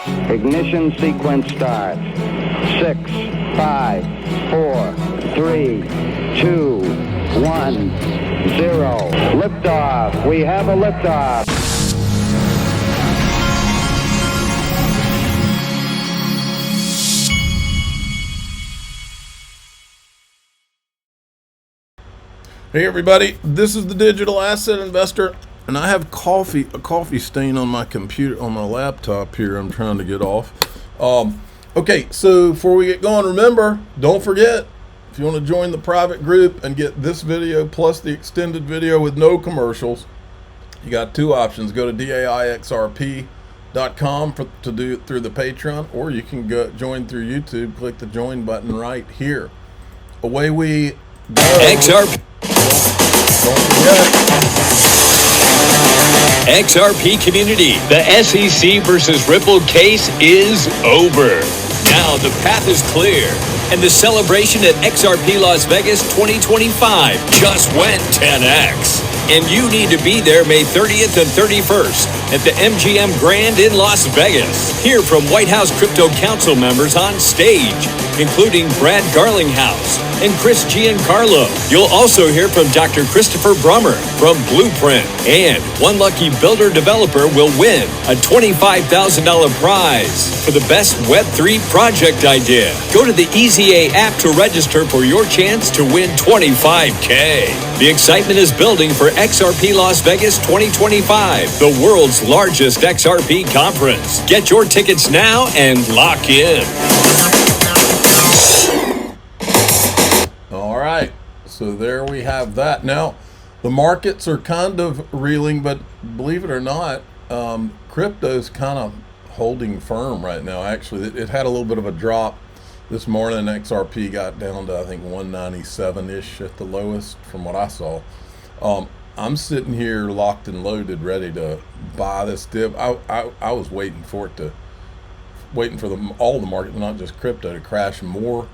Ignition sequence start. 6, 5, 4, 3, 2, 1, 0. Liftoff. We have a liftoff. Hey everybody, this is the Digital Asset Investor, and I have a coffee stain on my computer, on my laptop here. I'm trying to get off. Okay, so before we get going, remember, don't forget, if you want to join the private group and get this video plus the extended video with no commercials, you got two options. Go to daixrp.com to do it through the Patreon, or you can go join through YouTube. Click the join button right here. Away we go. XRP. XRP community, the SEC versus Ripple case is over. Now the path is clear, and the celebration at XRP Las Vegas 2025 just went 10x. And you need to be there May 30th and 31st at the MGM Grand in Las Vegas. Hear from White House Crypto Council members on stage, including Brad Garlinghouse and Chris Giancarlo. You'll also hear from Dr. Christopher Brummer from Blueprint. And one lucky builder developer will win a $25,000 prize for the best Web3 project idea. Go to the EZA app to register for your chance to win $25K. The excitement is building for XRP Las Vegas 2025, the world's largest XRP conference. Get your tickets now and lock in. All right, so there we have that. Now, the markets are kind of reeling, but believe it or not, crypto's kind of holding firm right now. Actually, it had a little bit of a drop this morning. XRP got down to, I think, 197-ish at the lowest from what I saw. I'm sitting here locked and loaded, ready to buy this dip. I was waiting for all the market, not just crypto, to crash more.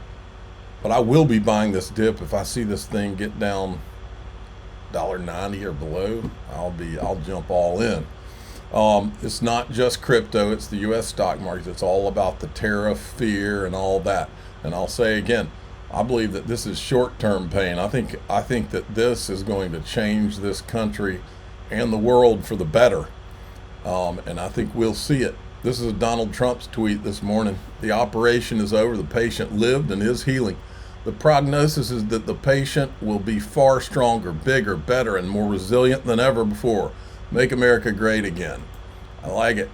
But I will be buying this dip if I see this thing get down $1.90 or below. I'll jump all in. It's not just crypto, it's the US stock market. It's all about the tariff fear and all that. And I'll say again, I believe that this is short-term pain. I think that this is going to change this country and the world for the better. And I think we'll see it. This is Donald Trump's tweet this morning. The operation is over. The patient lived and is healing. The prognosis is that the patient will be far stronger, bigger, better, and more resilient than ever before. Make America great again. I like it.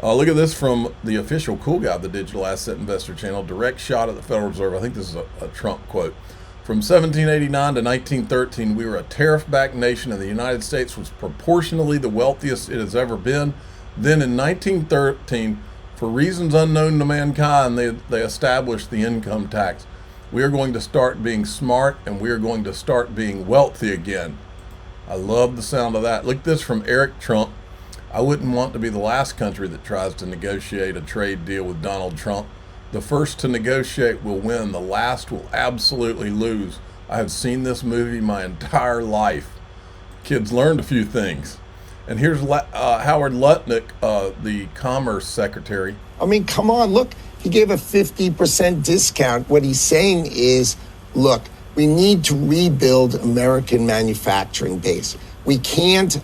Look at this from the official Cool Guy of the Digital Asset Investor channel. Direct shot at the Federal Reserve. I think this is a Trump quote. From 1789 to 1913, we were a tariff-backed nation, and the United States was proportionally the wealthiest it has ever been. Then in 1913, for reasons unknown to mankind, they established the income tax. We are going to start being smart, and we are going to start being wealthy again. I love the sound of that. Look at this from Eric Trump. I wouldn't want to be the last country that tries to negotiate a trade deal with Donald Trump. The first to negotiate will win. The last will absolutely lose. I have seen this movie my entire life. Kids learned a few things. And here's Howard Lutnick, the Commerce Secretary. I mean, come on, look. He gave a 50% discount. What he's saying is, look, we need to rebuild American manufacturing base. We can't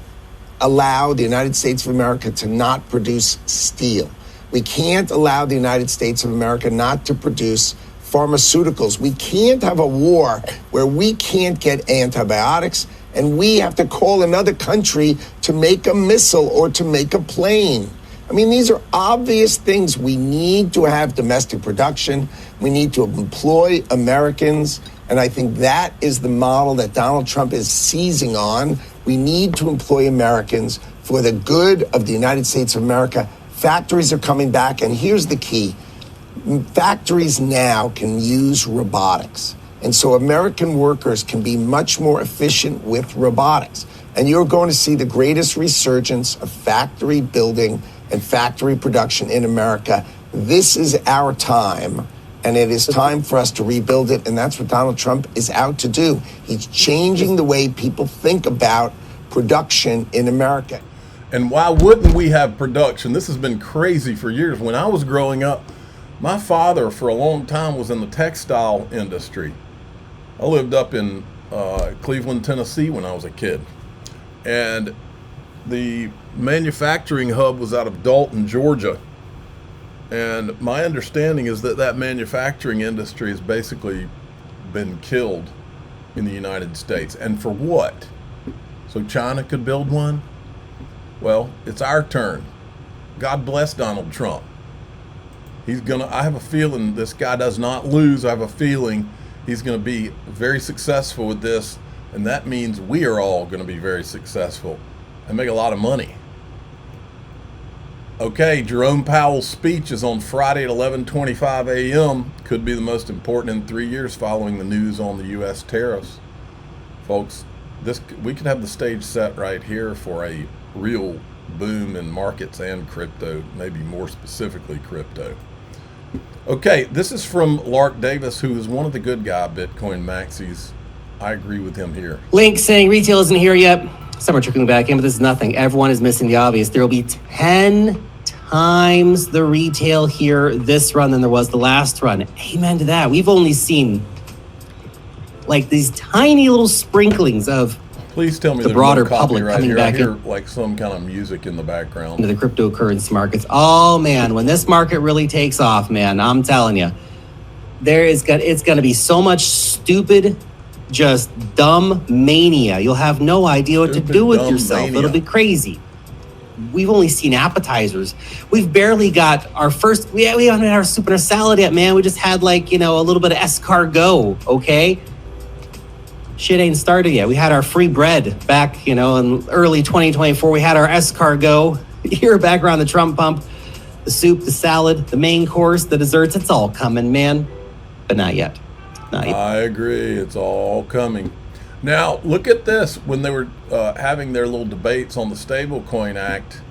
allow the United States of America to not produce steel. We can't allow the United States of America not to produce pharmaceuticals. We can't have a war where we can't get antibiotics and we have to call another country to make a missile or to make a plane. I mean, these are obvious things. We need to have domestic production. We need to employ Americans. And I think that is the model that Donald Trump is seizing on. We need to employ Americans for the good of the United States of America. Factories are coming back. And here's the key. Factories now can use robotics. And so American workers can be much more efficient with robotics. And you're going to see the greatest resurgence of factory building and factory production in America. This is our time, and it is time for us to rebuild it, and that's what Donald Trump is out to do. He's changing the way people think about production in America. And why wouldn't we have production? This has been crazy for years. When I was growing up, my father for a long time was in the textile industry. I lived up in Cleveland, Tennessee when I was a kid. And the manufacturing hub was out of Dalton, Georgia. And my understanding is that that manufacturing industry has basically been killed in the United States. And for what? So China could build one? Well, it's our turn. God bless Donald Trump. I have a feeling this guy does not lose. I have a feeling he's going to be very successful with this. And that means we are all going to be very successful and make a lot of money. Okay, Jerome Powell's speech is on Friday at 11:25 a.m. Could be the most important in 3 years following the news on the U.S. tariffs. Folks, we could have the stage set right here for a real boom in markets and crypto, maybe more specifically crypto. Okay, this is from Lark Davis, who is one of the good guy Bitcoin maxis. I agree with him here. Link saying retail isn't here yet. Some are trickling back in, but this is nothing. Everyone is missing the obvious. There will be 10 times the retail here this run than there was the last run. Amen to that. We've only seen like these tiny little sprinklings of Please tell me the broader public right coming here. back I hear in like some kind of music in the background. into the cryptocurrency markets. Oh man, when this market really takes off, man, I'm telling you, it's going to be so much stupid, just dumb mania. You'll have no idea what to do with yourself. Mania. It'll be crazy. We've only seen appetizers. We've barely got our first. We haven't had our soup and our salad yet, man. We just had a little bit of escargot. Okay. Shit ain't started yet. We had our free bread back, in early 2024. We had our escargot here back around the Trump pump. The soup, the salad, the main course, the desserts. It's all coming, man. But not yet. Not yet. I agree. It's all coming. Now, look at this. When they were having their little debates on the Stablecoin Act,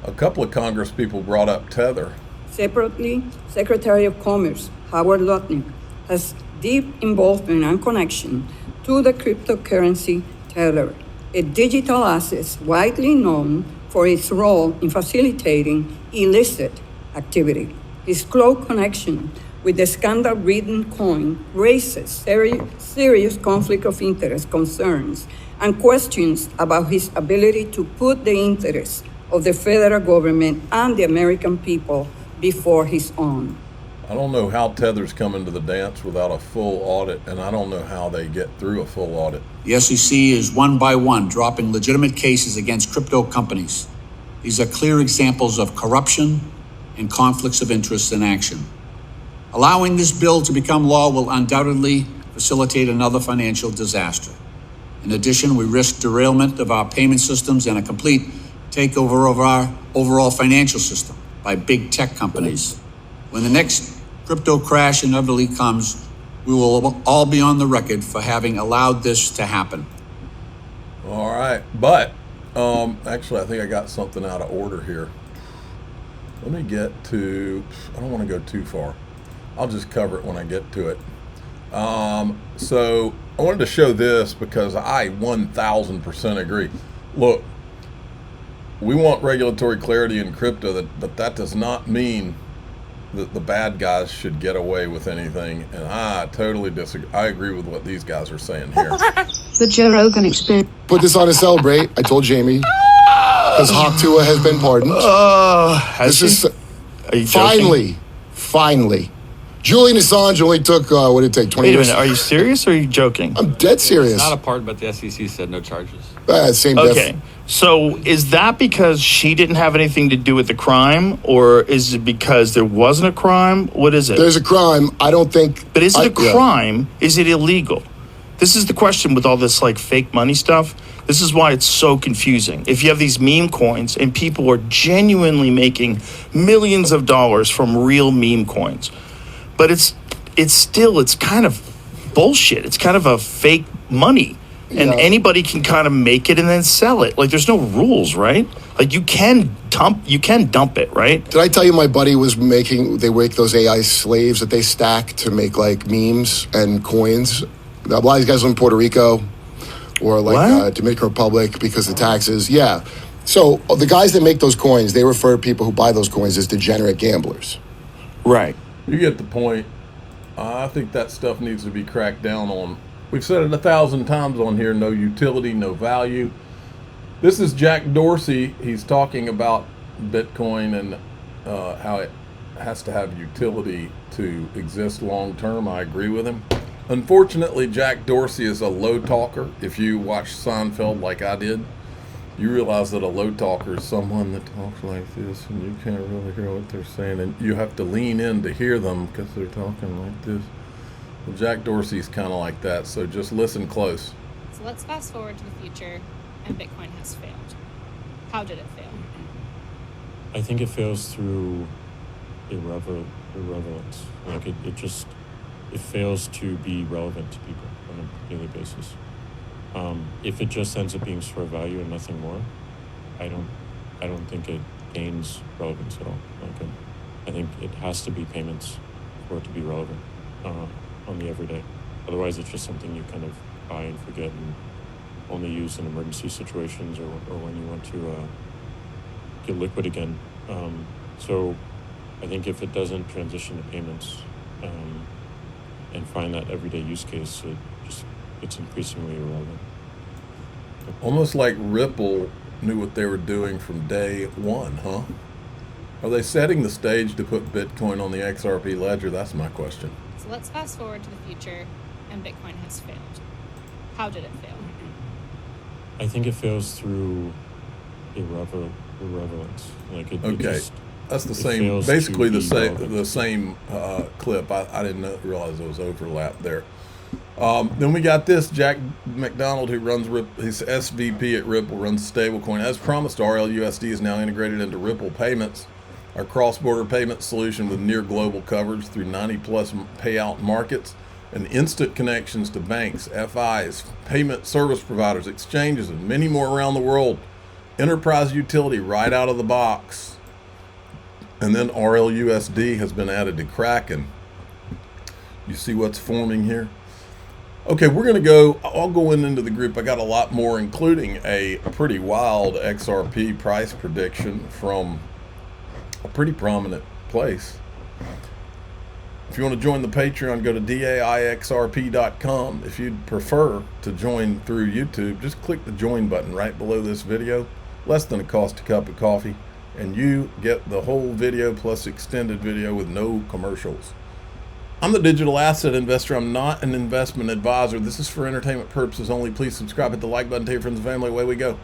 a couple of Congress people brought up Tether. Separately, Secretary of Commerce Howard Lutnick has deep involvement and connection to the cryptocurrency Tether, a digital asset widely known for its role in facilitating illicit activity. His close connection with the scandal-ridden coin raises serious conflict of interest concerns and questions about his ability to put the interests of the federal government and the American people before his own. I don't know how Tether's come into the dance without a full audit, and I don't know how they get through a full audit. The SEC is one by one dropping legitimate cases against crypto companies. These are clear examples of corruption and conflicts of interest in action. Allowing this bill to become law will undoubtedly facilitate another financial disaster. In addition, we risk derailment of our payment systems and a complete takeover of our overall financial system by big tech companies. When the next crypto crash inevitably comes, we will all be on the record for having allowed this to happen. All right, but actually I think I got something out of order here. Let me get to, I don't want to go too far. I'll just cover it when I get to it. So I wanted to show this because I 1000% agree. Look, we want regulatory clarity in crypto, but that does not mean that the bad guys should get away with anything. And I totally disagree. I agree with what these guys are saying here. The Joe Rogan Experience. Put this on to celebrate. I told Jamie. Because Hawk Tua has been pardoned. Are you joking? Finally. Julian Assange only took, what did it take, 20 Wait a years? minute, are you serious or are you joking? I'm dead serious. Not a pardon, but the SEC said no charges. Same Okay, so is that because she didn't have anything to do with the crime, or is it because there wasn't a crime? What is it? There's a crime. I don't think... But is it a crime? Yeah. Is it illegal? This is the question with all this fake money stuff. This is why it's so confusing. If you have these meme coins and people are genuinely making millions of dollars from real meme coins, but it's kind of bullshit. It's kind of a fake money. And anybody can kind of make it and then sell it. There's no rules, right? You can dump it, right? Did I tell you my buddy was they make those AI slaves that they stack to make memes and coins? A lot of these guys live in Puerto Rico. or like What? Dominican Republic because of taxes. Yeah. So the guys that make those coins, they refer to people who buy those coins as degenerate gamblers. Right. You get the point. I think that stuff needs to be cracked down on. We've said it 1,000 times on here, no utility, no value. This is Jack Dorsey. He's talking about Bitcoin and how it has to have utility to exist long term. I agree with him. Unfortunately, Jack Dorsey is a low talker. If you watch Seinfeld like I did, you realize that a low talker is someone that talks like this and you can't really hear what they're saying, and you have to lean in to hear them because they're talking like this. Well, Jack Dorsey's kind of like that, so just listen close. So let's fast forward to the future, and Bitcoin has failed. How did it fail? I think it fails through irrelevance. Like it fails to be relevant to people on a daily basis. If it just ends up being store value and nothing more, I don't think it gains relevance at all. Like I think it has to be payments for it to be relevant on the everyday. Otherwise, it's just something you kind of buy and forget and only use in emergency situations or when you want to get liquid again. So I think if it doesn't transition to payments and find that everyday use case, it's increasingly irrelevant. Almost like Ripple knew what they were doing from day one, huh? Are they setting the stage to put Bitcoin on the XRP ledger? That's my question. So let's fast forward to the future, and Bitcoin has failed. How did it fail? I think it fails through irrelevance. Like that's the same, basically the same clip. I didn't realize there was overlap there. Then we got this, Jack McDonald, who runs he's SVP at Ripple, runs Stablecoin. As promised, RLUSD is now integrated into Ripple Payments, our cross-border payment solution with near global coverage through 90-plus payout markets and instant connections to banks, FIs, payment service providers, exchanges, and many more around the world. Enterprise utility right out of the box. And then RLUSD has been added to Kraken. You see what's forming here? Okay, we're going to go, I'll go into the group. I got a lot more, including a pretty wild XRP price prediction from a pretty prominent place. If you want to join the Patreon, go to daixrp.com. If you'd prefer to join through YouTube, just click the join button right below this video. Less than a cost a cup of coffee. And you get the whole video plus extended video with no commercials. I'm the digital asset investor. I'm not an investment advisor. This is for entertainment purposes only. Please subscribe, hit the like button, tell your friends and family. Away we go.